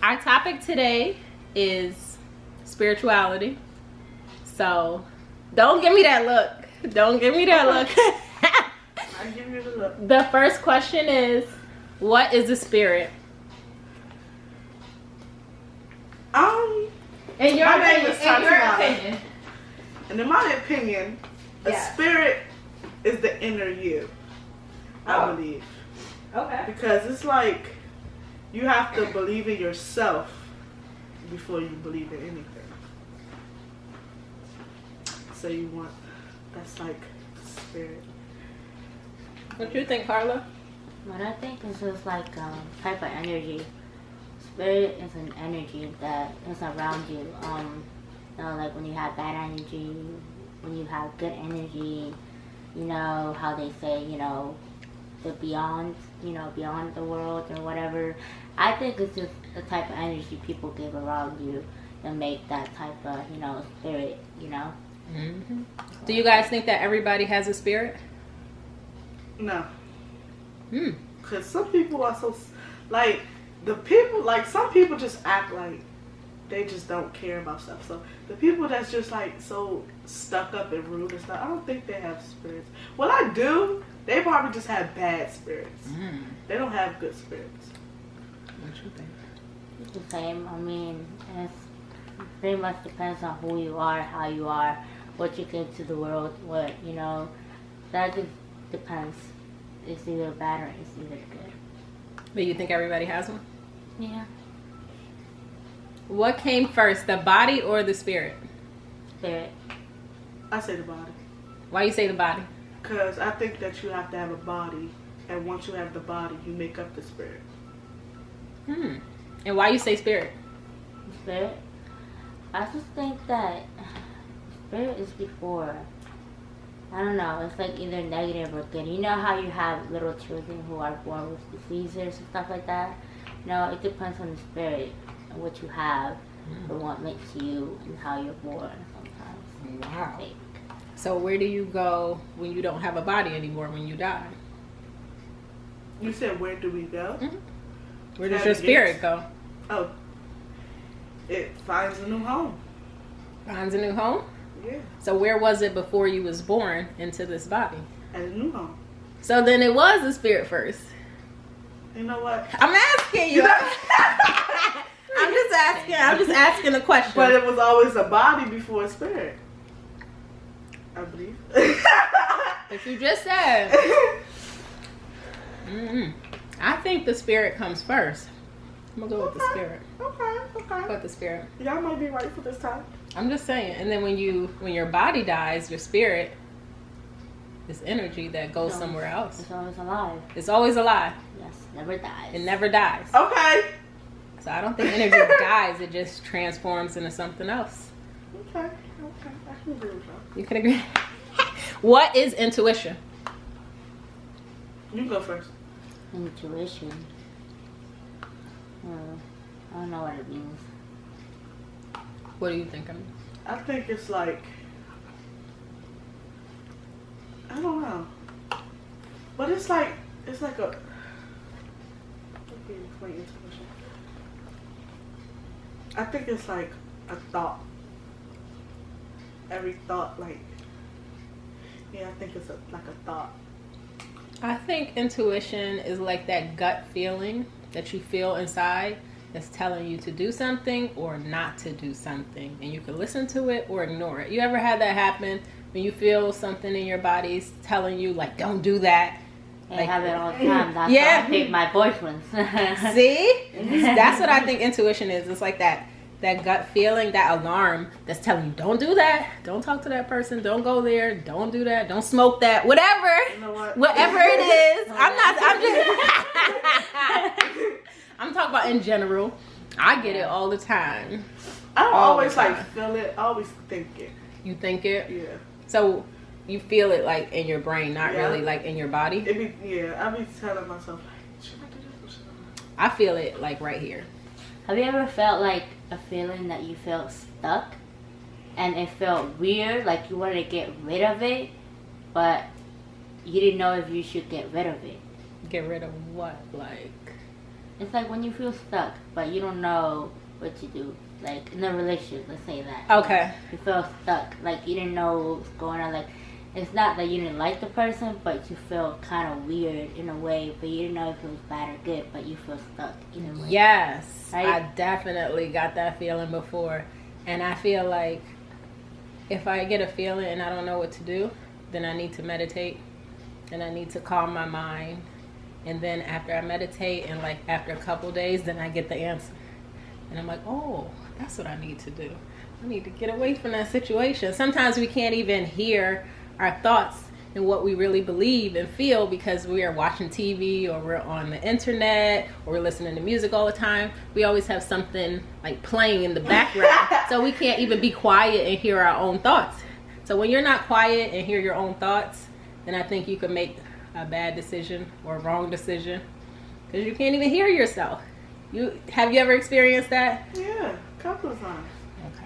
Our topic today is spirituality. So don't give me that look. Don't give me that look. I'm giving you the look. The first question is, what is a spirit? In your My name opinion. is In your Tatiana. opinion. And in my opinion, Yeah. a spirit is the inner you, I believe. Okay. Because it's like you have to believe in yourself before you believe in anything. So that's like spirit. What you think, Carla? What I think is just like type of energy. Spirit is an energy that is around you. You know, like when you have bad energy, when you have good energy, you know how they say, you know, the beyond, you know, beyond the world or whatever. I think it's just the type of energy people give around you that make that type of, you know, spirit, you know. Mm-hmm. Do you guys think that everybody has a spirit? No. Hmm. Because some people are so, like, some people just act like they just don't care about stuff. So the people that's just like so stuck up and rude and stuff, I don't think they have spirits. Well, I do. They probably just have bad spirits. They don't have good spirits. What you think? It's the same. I mean, it pretty much depends on who you are, how you are, what you give to the world, what, you know, that just depends. It's either bad or it's either good. But you think everybody has one? Yeah. What came first, the body or the spirit? Spirit. I say the body. Why you say the body? Because I think that you have to have a body, and once you have the body, you make up the spirit. And why you say spirit? Spirit. I just think that spirit is before. I don't know. It's like either negative or good. You know how you have little children who are born with diseases and stuff like that? No, it depends on the spirit and what you have and what makes you and how you're born sometimes. Wow. I think. So where do you go when you don't have a body anymore when you die? You said, where do we go? Where does your spirit go? Oh, it finds a new home. Finds a new home? Yeah, So where was it before you was born into this body? at a new home. So then it was the spirit first. You know what? I'm asking you. I'm just asking a question. But it was always a body before a spirit, I believe. But you just said. I think the spirit comes first. I'm gonna go with the spirit. Okay. Go with the spirit. Y'all might be right for this time. I'm just saying. And then when your body dies, your spirit is energy that goes somewhere else. It's always alive. It's always alive. Yes, never dies. It never dies. Okay. So I don't think energy dies. It just transforms into something else. Okay. I can agree with y'all. You can agree. What is intuition? You go first. Intuition. I don't know what it means. What do you think? I think it's like, I don't know, but it's like a. Okay, explain intuition. I think it's like a thought. Every thought, like, yeah, I think it's like a thought. I think intuition is like that gut feeling that you feel inside that's telling you to do something or not to do something. And you can listen to it or ignore it. You ever had that happen when you feel something in your body's telling you, like, don't do that? I have it all the time. That's Yeah. why I pick my boyfriends. See? That's what I think intuition is. It's like that gut feeling, that alarm that's telling you, don't do that. Don't talk to that person. Don't go there. Don't do that. Don't smoke that. Whatever. You know what? Whatever it is. I'm talking about in general. I get it all the time. I don't All always the like time. feel it. I always think it. You think it? Yeah. So you feel it like in your brain, not Yeah. really like in your body? I be telling myself, like, should I do this or should I not? I feel it like right here. Have you ever felt like a feeling that you felt stuck and it felt weird, like you wanted to get rid of it, but you didn't know if you should get rid of it? Get rid of what? Like It's like when you feel stuck, but you don't know what to do. Like in a relationship, let's say that. Okay. You feel stuck, like you didn't know what's going on. Like it's not that you didn't like the person, but you feel kind of weird in a way. But you didn't know if it was bad or good, but you feel stuck in a way. Yes, right? I definitely got that feeling before, and I feel like if I get a feeling and I don't know what to do, then I need to meditate, and I need to calm my mind. And then after I meditate and like after a couple days, then I get the answer. And I'm like, oh, that's what I need to do. I need to get away from that situation. Sometimes we can't even hear our thoughts and what we really believe and feel because we are watching TV or we're on the internet or we're listening to music all the time. We always have something like playing in the background. So we can't even be quiet and hear our own thoughts. So when you're not quiet and hear your own thoughts, then I think you can make a bad decision or a wrong decision because you can't even hear yourself. Have you ever experienced that? Yeah, a couple of times. Okay.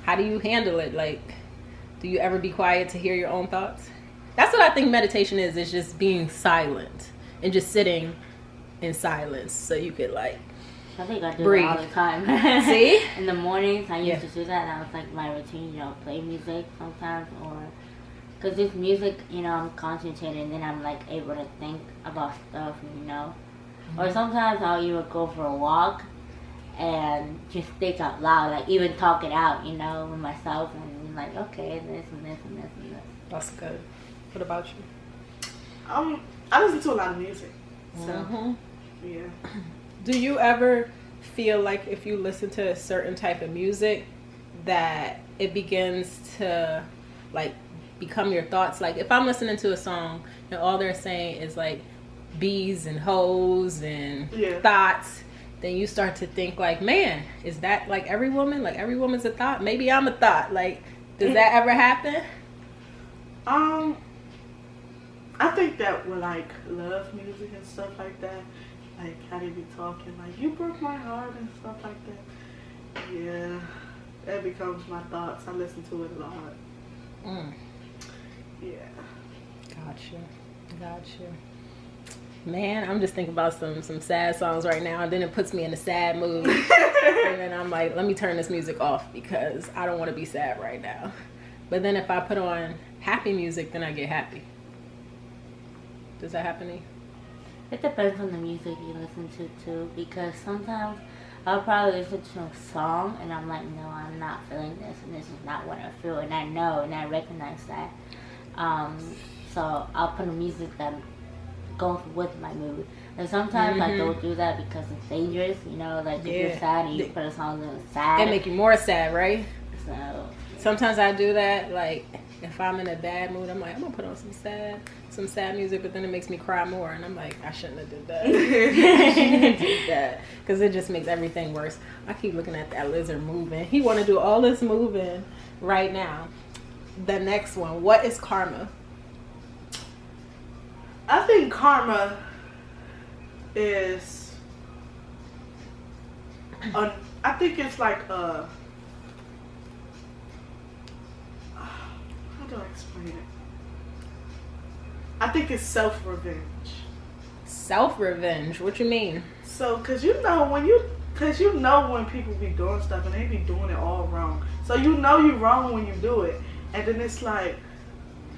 How do you handle it? Like, do you ever be quiet to hear your own thoughts? That's what I think meditation is. It's just being silent and just sitting in silence so you could like I think I do breathe. that all the time. See? In the mornings, I used Yeah. to do that. That was like my routine, play music sometimes, or because this music, I'm concentrated, and then I'm like able to think about stuff, Or sometimes I'll even go for a walk and just think out loud, like even talk it out, with myself, and like, okay, this and this and this and this. That's good. What about you? I listen to a lot of music. So, yeah. Do you ever feel like if you listen to a certain type of music that it begins to like become your thoughts? Like if I'm listening to a song and all they're saying is like bees and hoes and thoughts, then you start to think like, man, is that like every woman? Like every woman's a thought? Maybe I'm a thought. Like, does that ever happen? I think that with like love music and stuff like that, like how they be talking, like you broke my heart and stuff like that. Yeah, that becomes my thoughts. I listen to it a lot. Yeah. Gotcha. Man, I'm just thinking about some sad songs right now, and then it puts me in a sad mood. And then I'm like, let me turn this music off because I don't want to be sad right now. But then if I put on happy music, then I get happy. Does that happen to you? It depends on the music you listen to too, because sometimes I'll probably listen to a song and I'm like, no, I'm not feeling this, and this is not what I feel, and I know and I recognize that. So I'll put a music that goes with my mood. And sometimes I don't do that because it's dangerous, like if you're sad and you put a song that's sad, They make you more sad, right? So Sometimes I do that, like if I'm in a bad mood, I'm like, I'm gonna put on some sad music, but then it makes me cry more, and I'm like, I shouldn't have did that. I shouldn't have did that, because it just makes everything worse. I keep looking at that lizard moving. He want to do all this moving right now. The next one, what is karma? I think karma is, I think it's like how do I explain it? I think it's self-revenge. Self-revenge? What you mean? So, cause you know when people be doing stuff and they be doing it all wrong. So you know you wrong when you do it, and then it's like,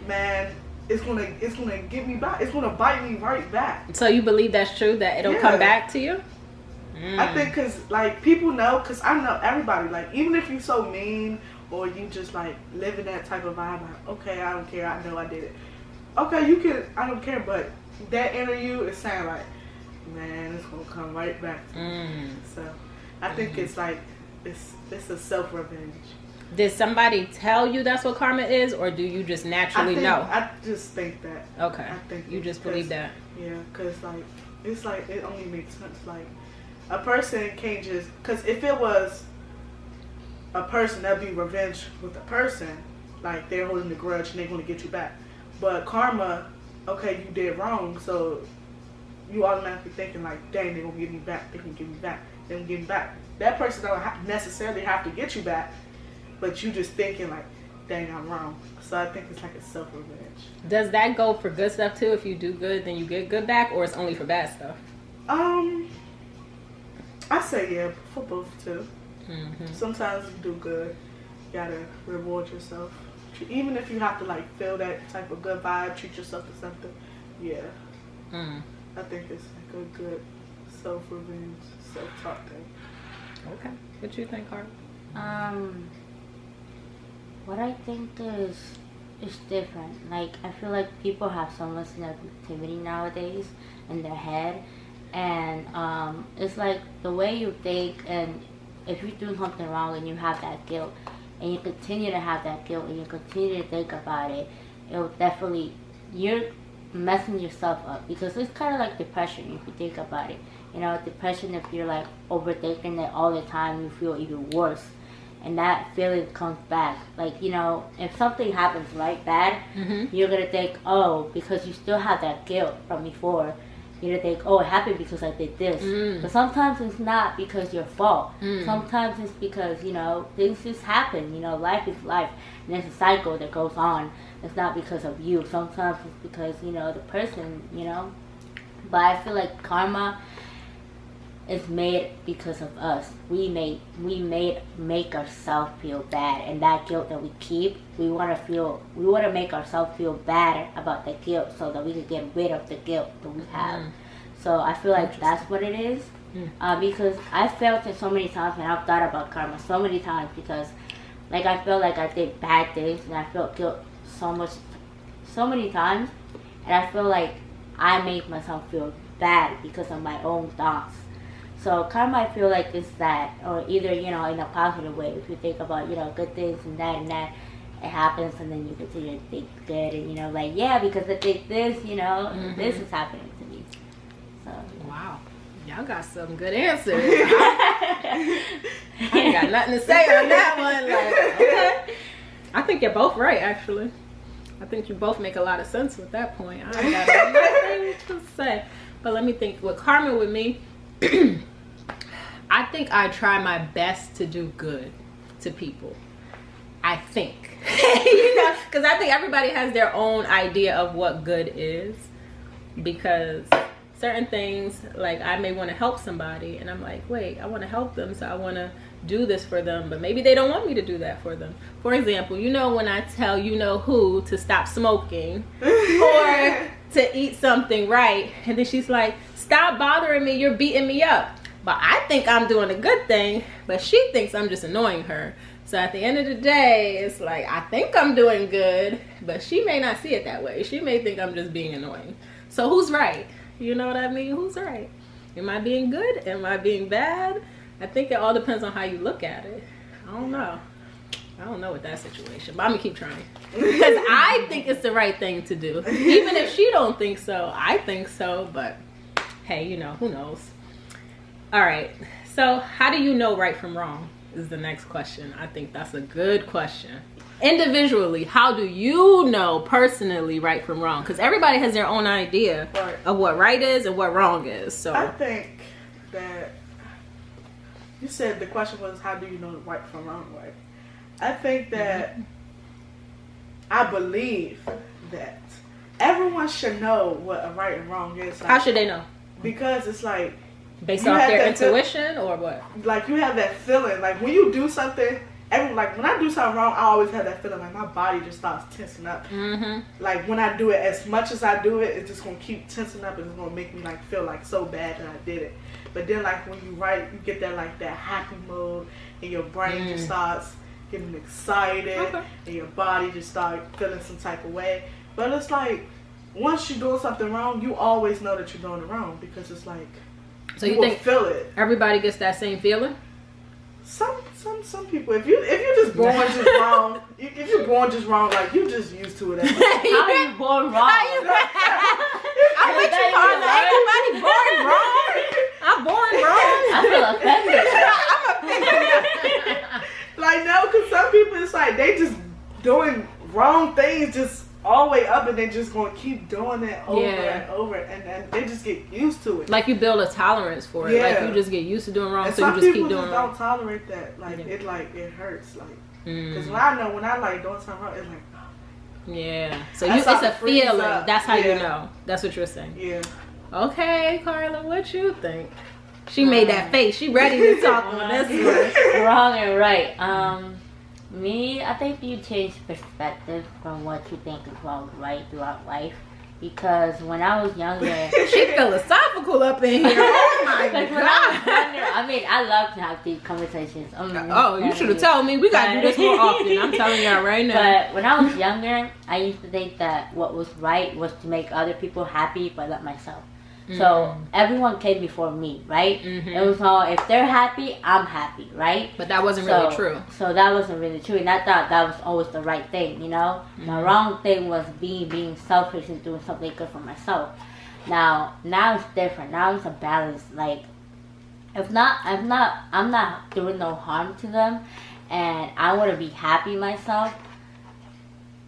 man, it's gonna get me back. It's gonna bite me right back. So you believe that's true, that it'll come back to you? I think cause like people know, cause I know everybody. Like even if you so mean or you just like live in that type of vibe, like okay, I don't care. I know I did it. Okay, you can. I don't care, but that inner you is saying like, man, it's gonna come right back to me. So I think it's like it's a self-revenge. Did somebody tell you that's what karma is, or do you just naturally know? I just think that. Okay. I think you just believe that. Yeah, cause like it's like it only makes sense. Like a person can't just, cause if it was a person, that'd be revenge with a person. Like they're holding the grudge and they're gonna get you back. But karma, okay, you did wrong, so you automatically thinking like, dang, they're gonna give me back. They can give me back. They can give me back. That person don't necessarily have to get you back, but you just thinking like, dang, I'm wrong. So I think it's like a self-revenge. Does that go for good stuff too? If you do good, then you get good back, or it's only for bad stuff? I say yeah for both too. Mm-hmm. Sometimes you do good, you gotta reward yourself. Even if you have to like feel that type of good vibe, treat yourself to something. Yeah, I think it's like a good self-revenge, self-talk thing. Okay. What you think, Carl? What I think is different. Like, I feel like people have so much negativity nowadays in their head, and it's like the way you think, and if you're doing something wrong and you have that guilt, and you continue to have that guilt, and you continue to think about it, it'll definitely, you're messing yourself up, because it's kind of like depression if you think about it. You know, depression, if you're like overthinking it all the time, you feel even worse. And that feeling comes back. Like, you know, if something happens right bad, you're going to think, oh, because you still have that guilt from before, you're going to think, oh, it happened because I did this. But sometimes it's not because your fault. Sometimes it's because, you know, things just happen. You know, life is life. And there's a cycle that goes on. It's not because of you. Sometimes it's because, you know, the person, you know. But I feel like karma is made because of us. We make ourselves feel bad, and that guilt that we keep, we want to make ourselves feel bad about the guilt so that we can get rid of the guilt that we have. So I feel like that's what it is. Because I felt it so many times, and I've thought about karma so many times, because like I felt like I did bad things and I felt guilt so many times, and I feel like I make myself feel bad because of my own thoughts. So karma, I feel like, is that, or either, you know, in a positive way, if you think about, you know, good things and that, it happens, and then you continue to think good, and, you know, like, yeah, because I think this, you know, this is happening to me. So wow, y'all got some good answers. I ain't got nothing to say on that one. Like, okay, I think you're both right, actually. I think you both make a lot of sense with that point. I ain't got nothing to say. But let me think. With karma, with me, I think I try my best to do good to people. I think. You know, because I think everybody has their own idea of what good is. Because certain things, like I may want to help somebody, and I'm like, wait, I want to help them, so I want to do this for them, but maybe they don't want me to do that for them. For example, you know, when I tell you know who to stop smoking or to eat something right, and then she's like, stop bothering me, you're beating me up. But I think I'm doing a good thing, but she thinks I'm just annoying her. So at the end of the day, it's like, I think I'm doing good, but she may not see it that way. She may think I'm just being annoying. So who's right? You know what I mean? Who's right? Am I being good? Am I being bad? I think it all depends on how you look at it. I don't know. I don't know with that situation, but I'm gonna keep trying. Because I think it's the right thing to do. Even if she don't think so, I think so, but hey, you know, who knows? All right, so how do you know right from wrong is the next question. I think that's a good question. Individually, how do you know personally right from wrong? Because everybody has their own idea of what right is and what wrong is. So I think that you said the question was, how do you know right from wrong, right? I think that I believe that everyone should know what a right and wrong is. Like, how should they know? Because it's like, based off their intuition or what? Like, you have that feeling. Like, when you do something, like, when I do something wrong, I always have that feeling. Like, my body just starts tensing up. Like, when I do it, as much as I do it, it's just going to keep tensing up, and it's going to make me, like, feel, like, so bad that I did it. But then, like, when you write, you get that, like, that happy mode, and your brain just starts getting excited, and your body just starts feeling some type of way. But it's like, once you're doing something wrong, you always know that you're doing it wrong, because it's like, so you think feel it. Everybody gets that same feeling? Some people, if you're just born just wrong, if you're born just wrong, like, you just used to it. How are you born wrong? I'm with you, Carla. Ain't nobody born wrong. I'm born wrong. I feel offended. I'm offended. Like, no, because some people, it's like they just doing wrong things just all the way up, and they just going to keep doing it over and over, and they just get used to it. Like, you build a tolerance for it. Like, you just get used to doing wrong, and so you just keep doing wrong. Some people don't tolerate that. Like, it hurts. Like, because when I like doing something wrong, it's like, yeah. So it's a feeling. That's how you know. That's what you're saying. Yeah. Okay, Carla, what you think? She made that face. She ready to talk on this one. Wrong and right. Me, I think you change perspective from what you think is wrong, right throughout life. Because when I was younger, She philosophical up in here. Oh my because when I was god. younger, I mean, I love to have deep conversations. Oh, you should have told me. We gotta do this more often. I'm telling y'all right now. But when I was younger, I used to think that what was right was to make other people happy, but not myself. So everyone came before me, right? It was all, if they're happy, I'm happy, right? But that wasn't really true. So that wasn't really true, and I thought that was always the right thing, you know. The wrong thing was being selfish and doing something good for myself. Now it's different. Now it's a balance. Like, I'm not doing no harm to them, and I want to be happy myself.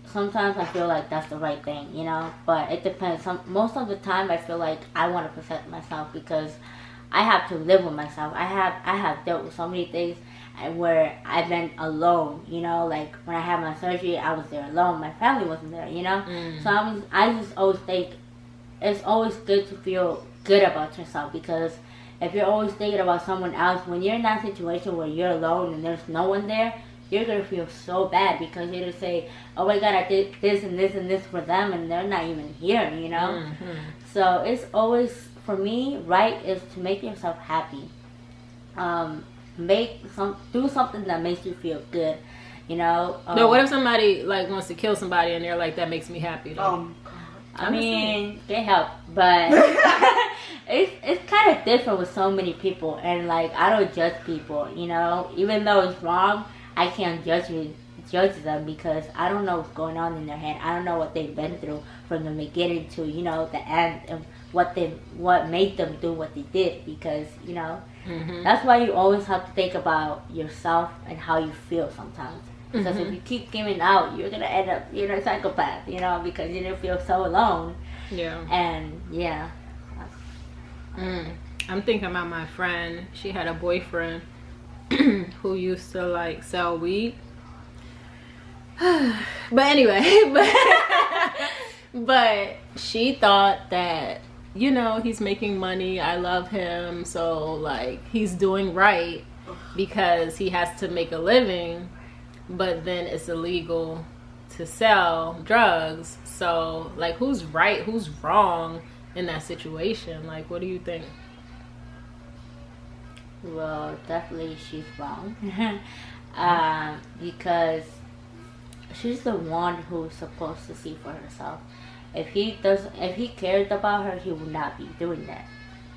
Sometimes I feel like that's the right thing, you know, but it depends. Most of the time I feel like I want to protect myself because I have to live with myself. I have dealt with so many things where I've been alone, you know, like when I had my surgery, I was there alone. My family wasn't there, you know. So I just always think it's always good to feel good about yourself, because if you're always thinking about someone else, when you're in that situation where you're alone and there's no one there, you're going to feel so bad, because you're going to say, oh my god, I did this and this and this for them and they're not even here, you know? So it's always, for me, right, is to make yourself happy. Do something that makes you feel good, you know? No, what if somebody like wants to kill somebody and they're like, that makes me happy though? I mean, get help, but it's kind of different with so many people, and like, I don't judge people, you know? Even though it's wrong, I can't judge them because I don't know what's going on in their head. I don't know what they've been through from the beginning to, you know, the end, and what made them do what they did. Because, you know, that's why you always have to think about yourself and how you feel sometimes. Because if you keep giving out, you're gonna end up being a psychopath, you know, because you feel so alone. Yeah. And yeah. I'm thinking about my friend. She had a boyfriend who used to like sell weed. But anyway, but she thought that, you know, he's making money, I love him, so like he's doing right because he has to make a living, but then it's illegal to sell drugs. So like, who's right, who's wrong in that situation? Like, what do you think? Well, definitely she's wrong. Because she's the one who's supposed to see for herself. If he cared about her, he would not be doing that.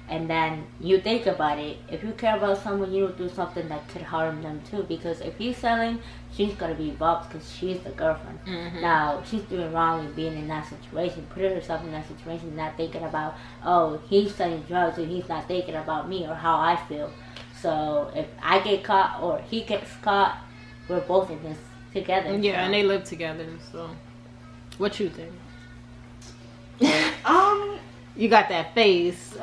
And then you think about it, if you care about someone, you will do something that could harm them too. Because if he's selling, she's gonna be involved because she's the girlfriend. Now she's doing wrong in being in that situation, putting herself in that situation, not thinking about, oh, he's selling drugs and he's not thinking about me or how I feel. So if I get caught or he gets caught, we're both in this together. Yeah, so. and they live together. So, what you think? You got that face,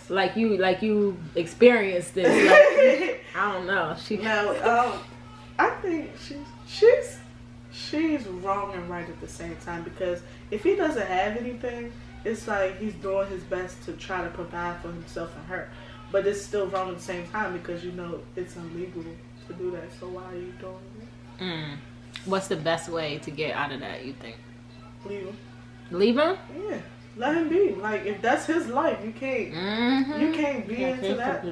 like you experienced this. Like, I don't know. I think she's wrong and right at the same time, because if he doesn't have anything, it's like he's doing his best to try to provide for himself and her, but it's still wrong at the same time because you know it's illegal to do that. So why are you doing it? What's the best way to get out of that, you think? Leave him. Leave him? Yeah. Let him be. Like, if that's his life, you can't you can't be into that.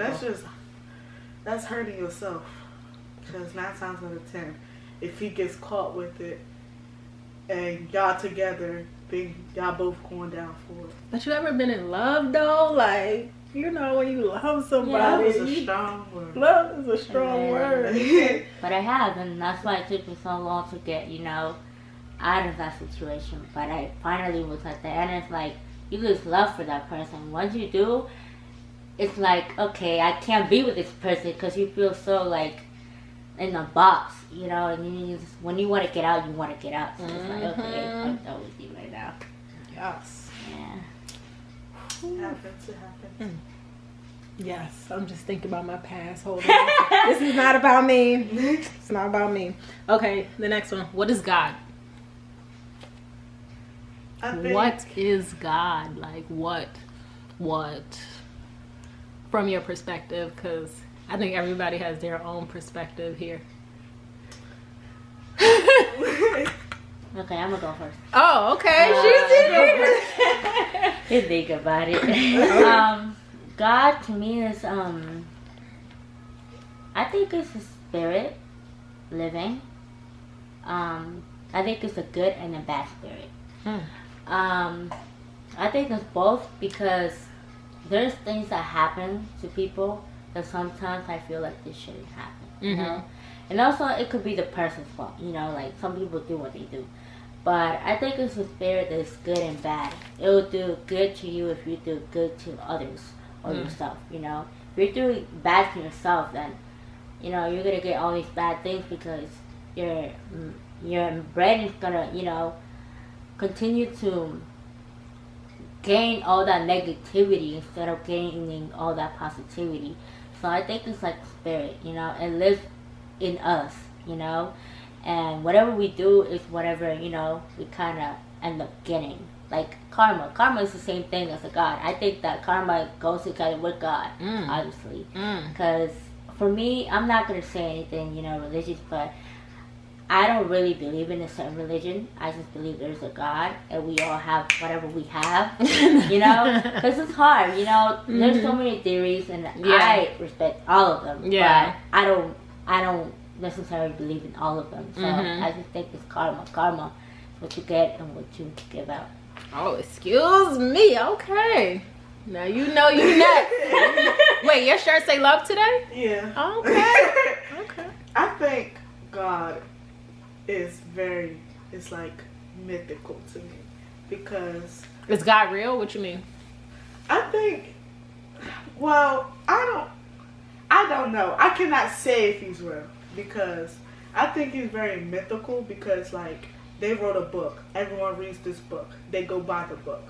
That's hurting yourself. Because 9 times out of 10, if he gets caught with it and y'all together, then y'all both going down for it. But you ever been in love though? Like, you know, when you love somebody. Love is a strong word. Love is a strong word. But I have, and that's why it took me so long to get, you know, out of that situation. But I finally was at the end. It's like, you lose love for that person. Once you do, it's like, okay, I can't be with this person, because you feel so like in a box, you know. And you just, when you want to get out, you want to get out. So it's like, okay, I'm done with you right now. Yes. Yeah. It happens. Yes, I'm just thinking about my past. Hold on. This is not about me. It's not about me. Okay, the next one. What is God? I think, What is God? Like, what? from your perspective, because I think everybody has their own perspective here. Okay, I'm gonna go first. Oh, okay. You think about it. God to me is I think it's a spirit living. I think it's a good and a bad spirit. I think it's both, because there's things that happen to people that sometimes I feel like this shouldn't happen. You know, and also it could be the person's fault. You know, like some people do what they do. But I think it's a spirit that's good and bad. It will do good to you if you do good to others or yourself, you know. If you're doing bad to yourself, then, you know, you're going to get all these bad things, because your brain is going to, you know, continue to gain all that negativity instead of gaining all that positivity. So I think it's like spirit, you know. It lives in us, you know. And whatever we do is whatever, you know, we kind of end up getting. Like karma. Karma is the same thing as a God. I think that karma goes together with God, obviously. Because for me, I'm not going to say anything, you know, religious, but I don't really believe in a certain religion. I just believe there's a God, and we all have whatever we have, you know? Because it's hard, you know? There's so many theories, and I respect all of them. Yeah. But I don't necessarily believe in all of them. So I just think it's karma. Karma is what you get and what you give out. Oh, excuse me. Okay. Now you know you next. Wait, your shirt say love today? Yeah. Okay. Okay. I think God is it's like mythical to me, because Is God real? What you mean? I think, well, I don't know. I cannot say if he's real, because I think he's very mythical, because like they wrote a book. Everyone reads this book. They go buy the book.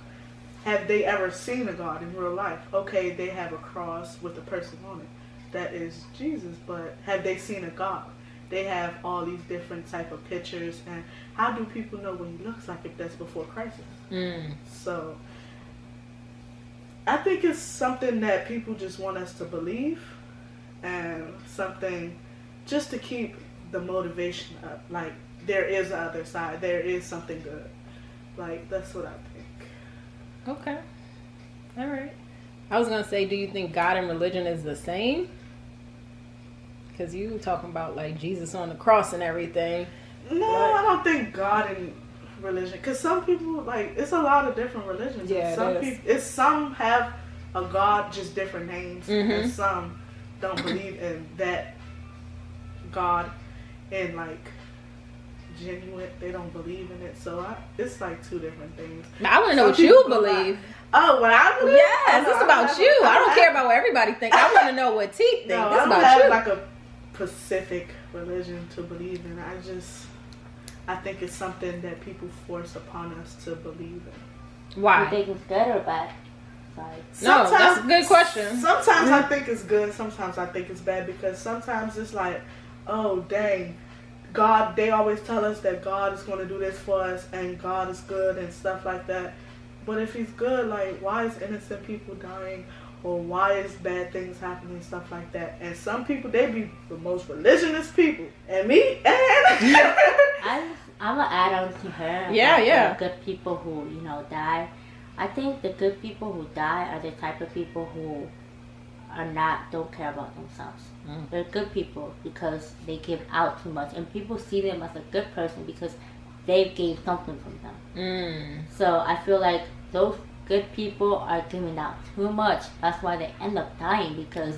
Have they ever seen a God in real life? Okay, they have a cross with a person on it. That is Jesus, but have they seen a God? They have all these different type of pictures, and how do people know what he looks like if that's before Christ? So I think it's something that people just want us to believe, and something just to keep the motivation up. Like, there is the other side. There is something good. Like, that's what I think. Okay. All right. I was going to say, do you think God and religion is the same? Because you were talking about, like, Jesus on the cross and everything. No, I don't think God and religion. Because some people, like, it's a lot of different religions. Yeah, some have a God, just different names. And some don't believe in that God, and like genuine, they don't believe in it. So it's like two different things. I want to know what you believe. What I believe? Yes, it's about you. I don't care about what everybody thinks. I want to know what T thinks. No, it's I don't about have you. like a specific religion to believe in. I think it's something that people force upon us to believe in. Why? You think it's good or bad? Sorry. No, that's a good question. Sometimes I think it's good. Sometimes I think it's bad, because sometimes it's like, oh dang, God, they always tell us that God is going to do this for us and God is good and stuff like that. But if he's good, like, why is innocent people dying, or why is bad things happening and stuff like that? And some people, they be the most religious people. And me, and I'm gonna add on to her. Yeah. The good people who, you know, die. I think the good people who die are the type of people who don't care about themselves. They're good people because they give out too much, and people see them as a good person because they gave something from them. So I feel like those good people are giving out too much. That's why they end up dying, because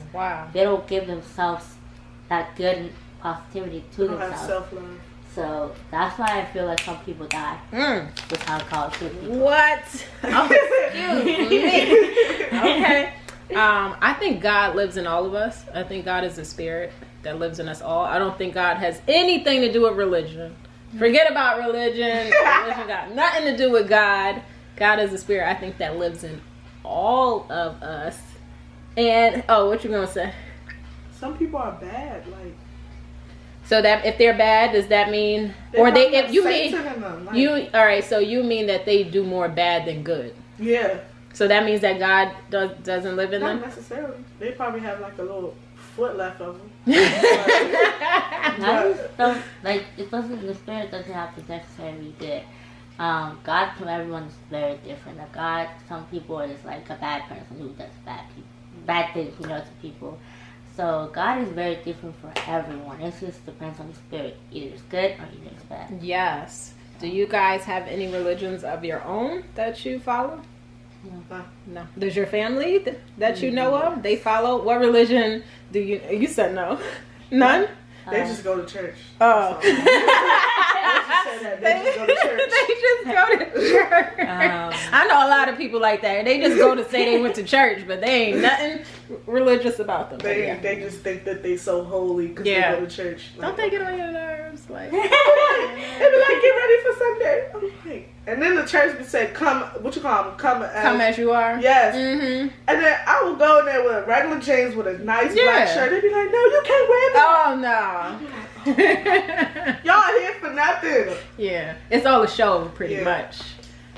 they don't give themselves that good positivity to themselves. Have self-love. So that's why I feel like some people die. That's how I call it, good people. What? Oh, excuse me. Okay. I think God lives in all of us. I think God is a spirit that lives in us all. I don't think God has anything to do with religion. Forget about religion. Religion got nothing to do with God. God is a spirit, I think, that lives in all of us. And what you gonna say? Some people are bad, like. So that if they're bad, does that mean, all right? So you mean that they do more bad than good? Yeah. So that means that God doesn't live in Not them? necessarily. They probably have like a little foot left of them. I just don't like it. Doesn't the spirit doesn't have to necessarily be good. God to everyone is very different. Like God, some people is like a bad person who does bad things, to people. So God is very different for everyone. It just depends on the spirit. Either it's good or either it's bad. Yes. Do you guys have any religions of your own that you follow? No. Does your family that you know of, they follow? What religion do you said no? None? They just go to church. Oh. They just go to church. They just go to church. I know a lot of people like that. They just go to say they went to church, but they ain't nothing religious about them. They just think that they so holy because they go to church. Like, don't they get on your nerves? Like, they be like, get ready for Sunday. I'm like, and then the church would say, come, what you call them? Come as you are. Yes. Mm-hmm. And then I would go in there with regular jeans with a nice black shirt. They'd be like, no, you can't wear that. Oh, no. Y'all here for nothing. Yeah. It's all a show, pretty much.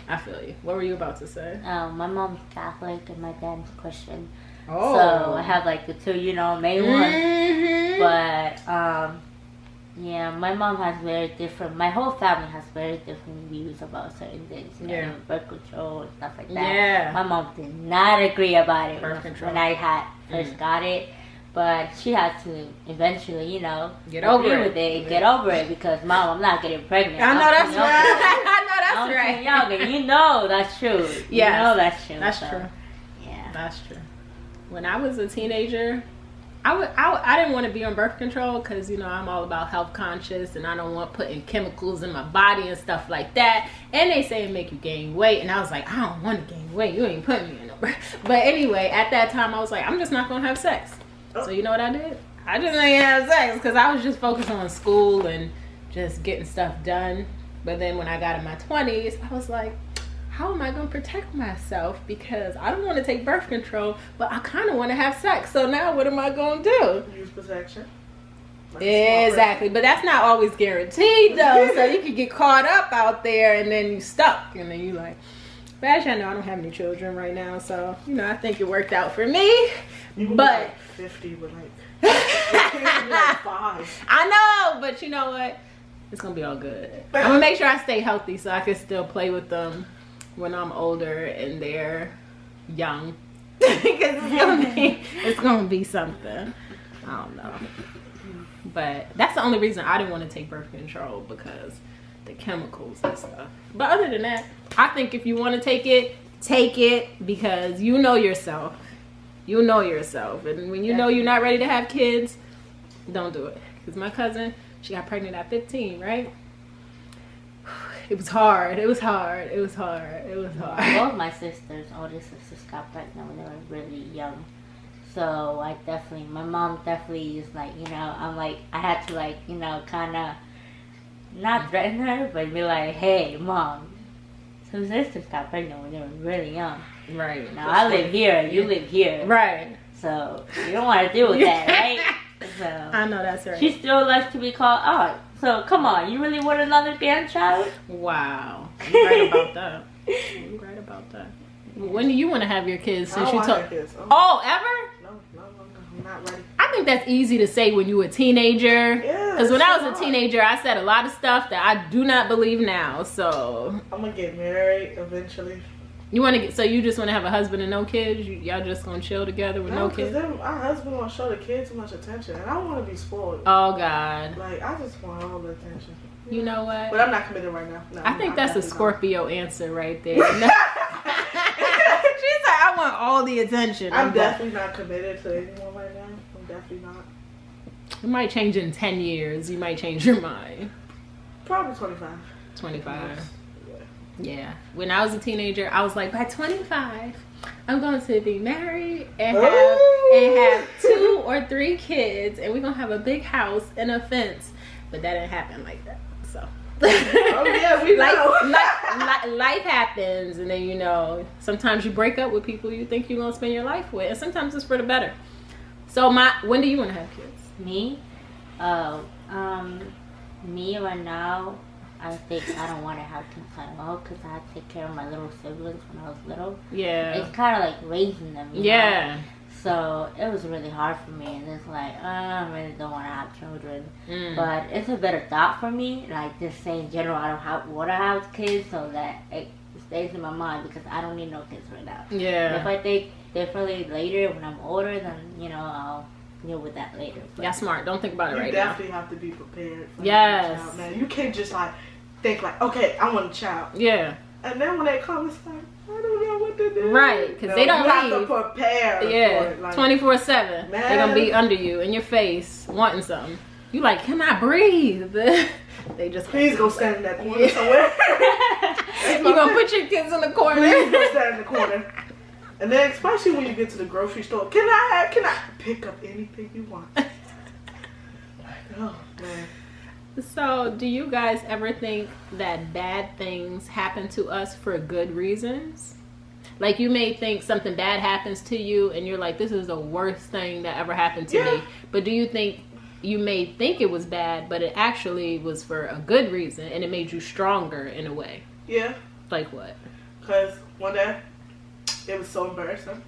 I feel you. What were you about to say? My mom's Catholic and my dad's Christian. Oh. So I have like the two, main ones. Mm-hmm. But, my mom has very different, my whole family has very different views about certain things. Birth control and stuff like that. Yeah. My mom did not agree about it when I first got it. But she had to eventually, get over it. With it, get over it, because Mom, I'm not getting pregnant. I know that's right. I know that's right. Younger, that's true. Yeah, that's true. That's true. Yeah, that's true. When I was a teenager, I didn't want to be on birth control because I'm all about health conscious and I don't want putting chemicals in my body and stuff like that. And they say it make you gain weight, and I was like, I don't want to gain weight. You ain't putting me in no birth. But anyway, at that time, I was like, I'm just not gonna have sex. So you know what I did? I just didn't have sex because I was just focused on school and just getting stuff done. But then when I got in my 20s, I was like, how am I going to protect myself? Because I don't want to take birth control, but I kind of want to have sex. So now what am I going to do? Use protection. Exactly. But that's not always guaranteed, though. So you could get caught up out there and then you stuck. And then you like, but as you know, I don't have any children right now. So, I think it worked out for me. You would but be like 50 with like 5. I know, but you know what? It's gonna be all good. I'm gonna make sure I stay healthy so I can still play with them when I'm older and they're young. Because it's gonna be something. I don't know. But that's the only reason I didn't want to take birth control, because the chemicals and stuff. But other than that, I think if you want to take it because you know yourself. You know yourself. And when you know you're not ready to have kids, don't do it. Because my cousin, she got pregnant at 15, right? It was hard. It was hard. Both my older sisters got pregnant when they were really young. So my mom definitely is like, I'm like, I had to kind of not threaten her, but be like, hey, Mom, some sisters got pregnant when they were really young. Right. Now I live here, you live here. Right. So you don't want to deal with that, right? So I know that's right. She still likes to be called aunt. So come on, you really want another grandchild? Wow. You're right about that. You're right about that. When do you want to have your kids? Since you told kids. Oh, ever? No, I'm not ready. I think that's easy to say when you were a teenager. Yeah. Because when I was a teenager, I said a lot of stuff that I do not believe now. So I'm gonna get married eventually. You want to get? So you just want to have a husband and no kids? Y'all just gonna chill together with no kids? Because our husband won't show the kids too much attention, and I don't want to be spoiled. Oh God. Like I just want all the attention. You know what? But I'm not committed right now. No, I think that's a Scorpio answer right there. She's like, I want all the attention. I'm definitely not committed to anyone right now. I'm definitely not. It might change in 10 years. You might change your mind. Probably 25. 25. Yeah. When I was a teenager, I was like, by 25, I'm going to be married and have 2 or 3 kids, and we're going to have a big house and a fence. But that didn't happen like that. So. Oh yeah, we know. Life happens, and then sometimes you break up with people you think you're gonna spend your life with, and sometimes it's for the better. So when do you want to have kids? Me? Me right now, I think I don't want to have too much time off because I had to take care of my little siblings when I was little. Yeah. It's kind of like raising them, you know? So it was really hard for me, and it's like, I really don't want to have children. But it's a better thought for me, like just saying in general, I don't want to have kids, so that it stays in my mind because I don't need no kids right now. Yeah. If I think differently later when I'm older, then, you know, I'll deal with that later. But yeah, smart. Don't think about it right now. You definitely have to be prepared for Yes. child, man. You can't just like think like, okay, I want a child. Yeah. And then when they come, it's like, I don't know what to do. Right, because they don't you have leave. to prepare for it. Like, 24/7. They're going to be under you, in your face, wanting something. You like, can I breathe? They just... Please go stand in that corner somewhere. You going to put your kids in the corner. Please go stand in the corner. And then especially when you get to the grocery store, can I pick up anything you want? Like, oh, man. So, do you guys ever think that bad things happen to us for good reasons? Like, you may think something bad happens to you and you're like, this is the worst thing that ever happened to me. But do you think you may think it was bad, but it actually was for a good reason and it made you stronger in a way? Yeah. Like what? Because one day, it was so embarrassing.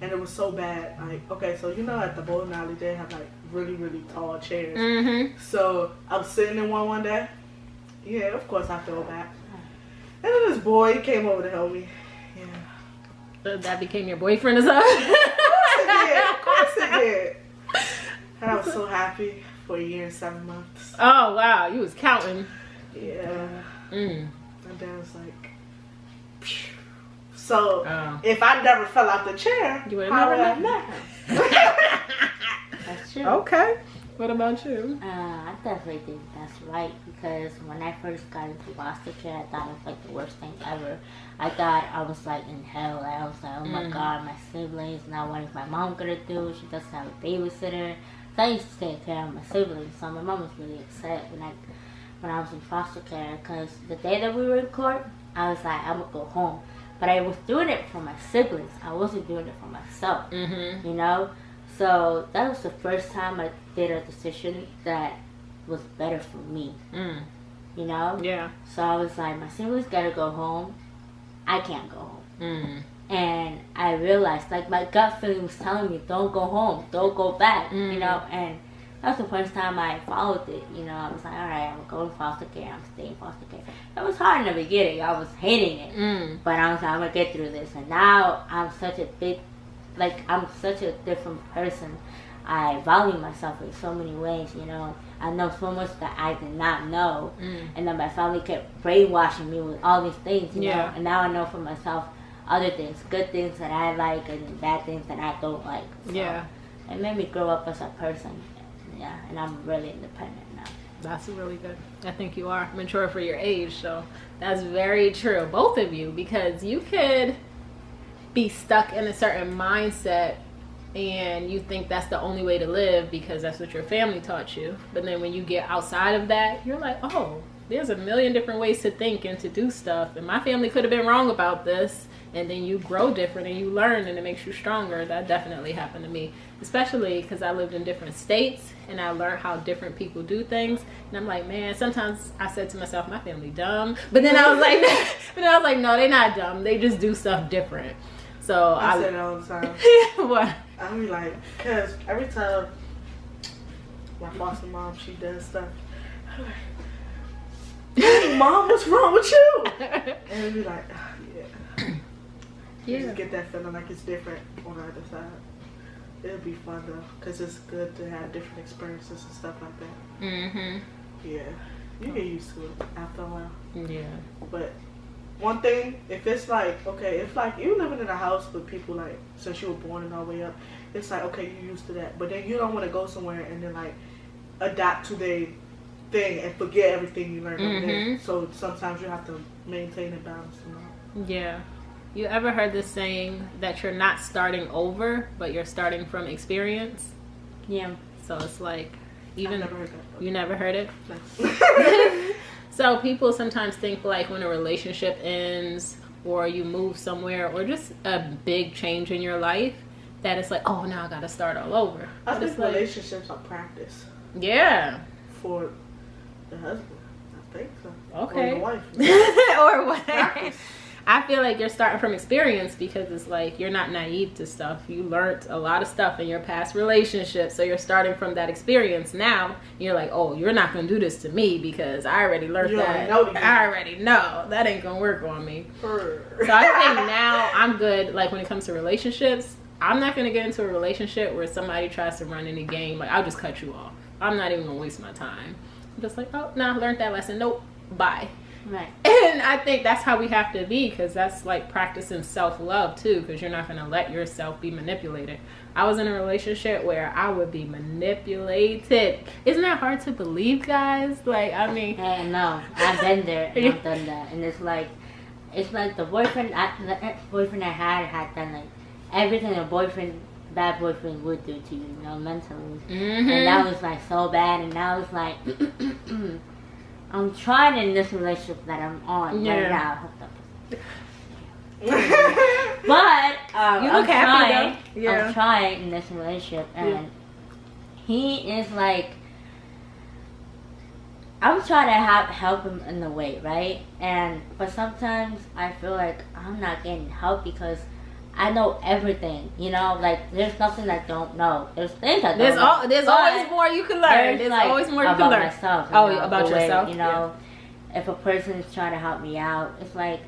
And it was so bad. Like, okay, so you know at the bowling alley, they have like really, really tall chairs. Mm-hmm. So I was sitting in one day. Yeah, of course I fell back. And then this boy, he came over to help me. Yeah. That became your boyfriend or something? Of course it did. And I was so happy for a year and 7 months. Oh, wow. You was counting. Yeah. Mm. And then it's like, phew. So if I never fell out the chair, you would how have would I never met him? That's true. Okay. What about you? I definitely think that's right because when I first got into foster care, I thought it was like the worst thing ever. I thought I was like in hell. I was like, oh my god, my siblings. Now what is my mom gonna do? She doesn't have a babysitter. So I used to take care of my siblings. So my mom was really upset when I was in foster care because the day that we were in court, I was like, I'm gonna go home. But I was doing it for my siblings. I wasn't doing it for myself. You know. So that was the first time I did a decision that was better for me. You know? Yeah. So I was like, my siblings gotta go home. I can't go home. And I realized, like, my gut feeling was telling me, don't go home. Don't go back. You know? And that was the first time I followed it. You know? I was like, alright, I'm going to foster care. I'm staying in foster care. It was hard in the beginning. I was hating it. But I was like, I'm gonna get through this. And now I'm such a different person. I value myself in so many ways, you know. I know so much that I did not know. And then my family kept brainwashing me with all these things, you know. And now I know for myself other things, good things that I like and bad things that I don't like. So it made me grow up as a person. Yeah, and I'm really independent now. That's really good. I think you are mature for your age, so that's very true. Both of you, because you could be stuck in a certain mindset and you think that's the only way to live because that's what your family taught you. But then when you get outside of that, you're like, oh, there's a million different ways to think and to do stuff. And my family could have been wrong about this. And then you grow different and you learn and it makes you stronger. That definitely happened to me, especially because I lived in different states and I learned how different people do things. And I'm like, man, sometimes I said to myself, my family dumb. But then I was like, no, they're not dumb. They just do stuff different. So I say that all the time. What? I mean, like, because every time my foster mom, she does stuff, I'm like, hey, Mom, what's wrong with you? And it'd be like, oh, yeah. You just get that feeling like it's different on the other side. It'll be fun, though, because it's good to have different experiences and stuff like that. Yeah. You get used to it after a while. Yeah. But one thing, if it's like, okay, if like you living in a house with people like, since you were born and all the way up, it's like, okay, you're used to that. But then you don't want to go somewhere and then like adapt to their thing and forget everything you learned over there. So sometimes you have to maintain a balance. Yeah. You ever heard this saying that you're not starting over, but you're starting from experience? Yeah. So it's like, I've never heard that. You never heard it? No. So people sometimes think like when a relationship ends or you move somewhere or just a big change in your life that it's like, oh, now I got to start all over. I But think it's like, relationships are practice yeah. for the husband. think so. Okay. Or your wife. Or what? Practice. I feel like you're starting from experience because it's like you're not naive to stuff. You learned a lot of stuff in your past relationships, so you're starting from that experience now. You're like, oh, you're not gonna do this to me because I already learned that. I already know that ain't gonna work on me. So I think now I'm good. Like when it comes to relationships, I'm not gonna get into a relationship where somebody tries to run any game. Like I'll just cut you off. I'm not even gonna waste my time. I'm just like, oh, no, I learned that lesson. Nope, bye. Right. And I think that's how we have to be, because that's like practicing self-love too, because you're not going to let yourself be manipulated. I was in a relationship where I would be manipulated. Isn't that hard to believe, guys? Like, I mean, Hey, no, I've been there and I've done that, and it's like the boyfriend I had done like everything a bad boyfriend would do to you, you know, mentally. And that was like so bad, and now it's like I'm trying in this relationship that I'm on right now. But you look happy though. Yeah. I'm trying in this relationship, and he is like, I'm trying to help him in the way, right? But sometimes I feel like I'm not getting help because I know everything, you know. Like there's nothing I don't know. There's things I don't know. There's always more you can learn. There's like always more you can learn myself. About yourself. You know, if a person is trying to help me out, it's like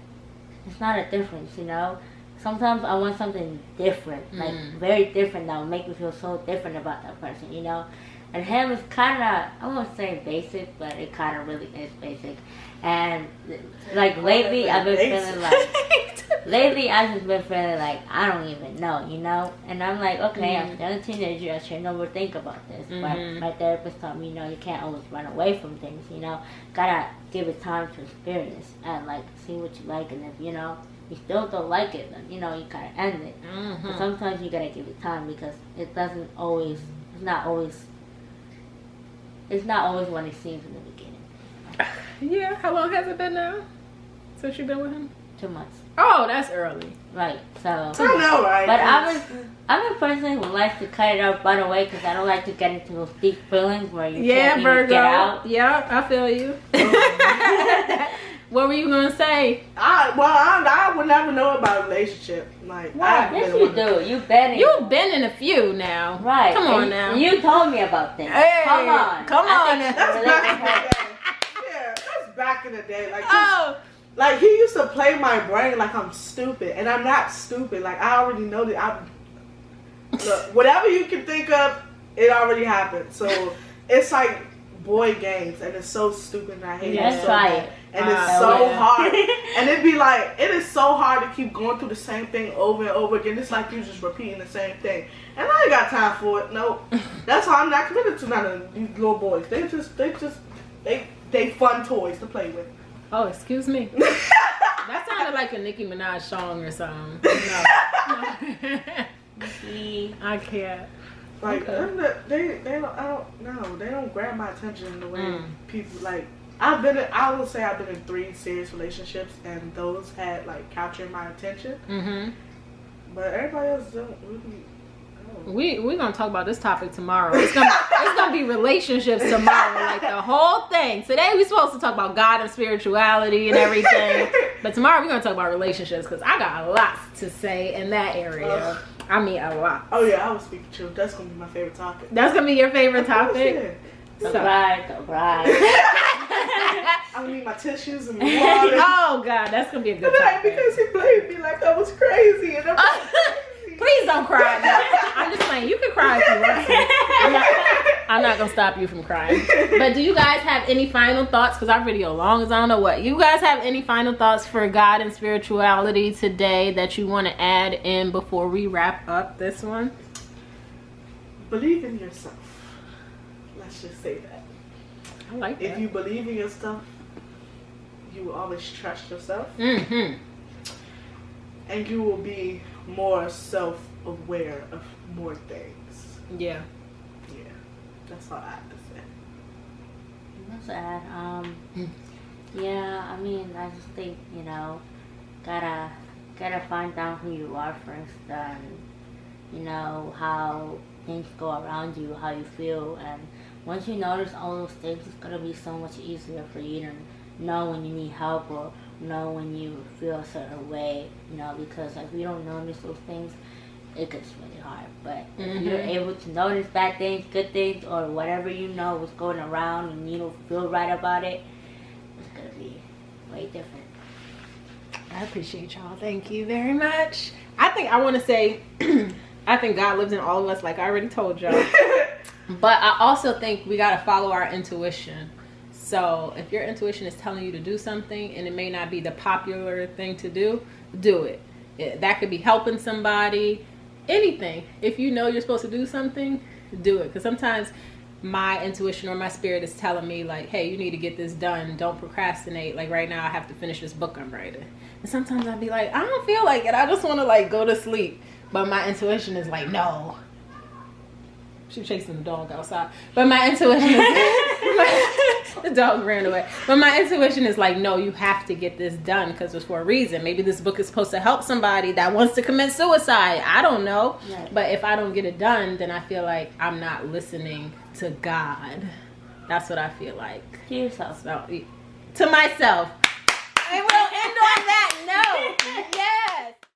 it's not a difference, you know. Sometimes I want something different, like very different, that will make me feel so different about that person, you know. And him is kind of, I won't say basic, but it kind of really is basic. And like lately, I've been feeling like I don't even know, you know. And I'm like, okay, I'm still a teenager. I shouldn't overthink about this. But my therapist told me, you know, you can't always run away from things. You know, gotta give it time to experience and like see what you like. And if you know you still don't like it, then you know you gotta end it. But sometimes you gotta give it time because it doesn't always. It's not always what it seems in the beginning. Yeah, how long has it been now since you've been with him? 2 months. Oh, that's early. Right. So. I know, right? But I'm a person who likes to cut it out right away because I don't like to get into those deep feelings where you can't even get out. Yeah, I feel you. What were you gonna say? I would never know about a relationship. Like, yes, you do. You've been in a few now. Right. Come on now. You told me about this. Hey, come on. That's back in the day. Like he used to play my brain like I'm stupid, and I'm not stupid. Like I already know that. Look, whatever you can think of, it already happened. So it's like boy games, and it's so stupid, and I hate it so bad. And it's so hard. And it'd be like, it is so hard to keep going through the same thing over and over again. It's like you just repeating the same thing. And I ain't got time for it. Nope. That's why I'm not committed to none of these little boys. They fun toys to play with. Oh, excuse me. That sounded like a Nicki Minaj song or something. No. I can't. Like, they don't grab my attention in the way people like. I will say I've been in 3 serious relationships, and those had like captured my attention. But everybody else don't really. We're gonna talk about this topic tomorrow. It's gonna be relationships tomorrow, like the whole thing. Today we're supposed to talk about God and spirituality and everything, but tomorrow we're gonna talk about relationships because I got a lot to say in that area. I mean, a lot. Oh yeah, I will speak truth. That's gonna be my favorite topic. That's gonna be your favorite topic. Right. I'm gonna need my tissues and my water. Oh God, that's gonna be a good topic. Because he played me like I was crazy, and please don't cry. No. I'm just saying, you can cry if you want to. I'm not gonna stop you from crying. But do you guys have any final thoughts? Because our video long as I don't know what. You guys have any final thoughts for God and spirituality today that you want to add in before we wrap up this one? Believe in yourself. Let's just say that. I like that. If you believe in yourself, you will always trust yourself. And you will be more self-aware of more things. Yeah. That's all I have to say. That's sad. Yeah, I mean, I just think, you know, gotta find out who you are first, and you know how things go around you, how you feel, and once you notice all those things, it's gonna be so much easier for you to know when you need help or know when you feel a certain way, you know, because if you don't notice those things, it gets really hard. But if you're able to notice bad things, good things, or whatever you know what's going around and you don't feel right about it, it's gonna be way different. I appreciate y'all. Thank you very much. I want to say, I think God lives in all of us, like I already told y'all. But I also think we got to follow our intuition. So if your intuition is telling you to do something and it may not be the popular thing to do it. That could be helping somebody, anything. If you know you're supposed to do something, do it. Because sometimes my intuition or my spirit is telling me like, hey, you need to get this done. Don't procrastinate. Like right now I have to finish this book I'm writing. And sometimes I'll be like, I don't feel like it. I just want to like go to sleep. But my intuition is like, no. She's chasing the dog outside. But my intuition is... the dog ran away. But my intuition is like, no, you have to get this done because it's for a reason. Maybe this book is supposed to help somebody that wants to commit suicide. I don't know. Right. But if I don't get it done, then I feel like I'm not listening to God. That's what I feel like. To yourself. So, to myself.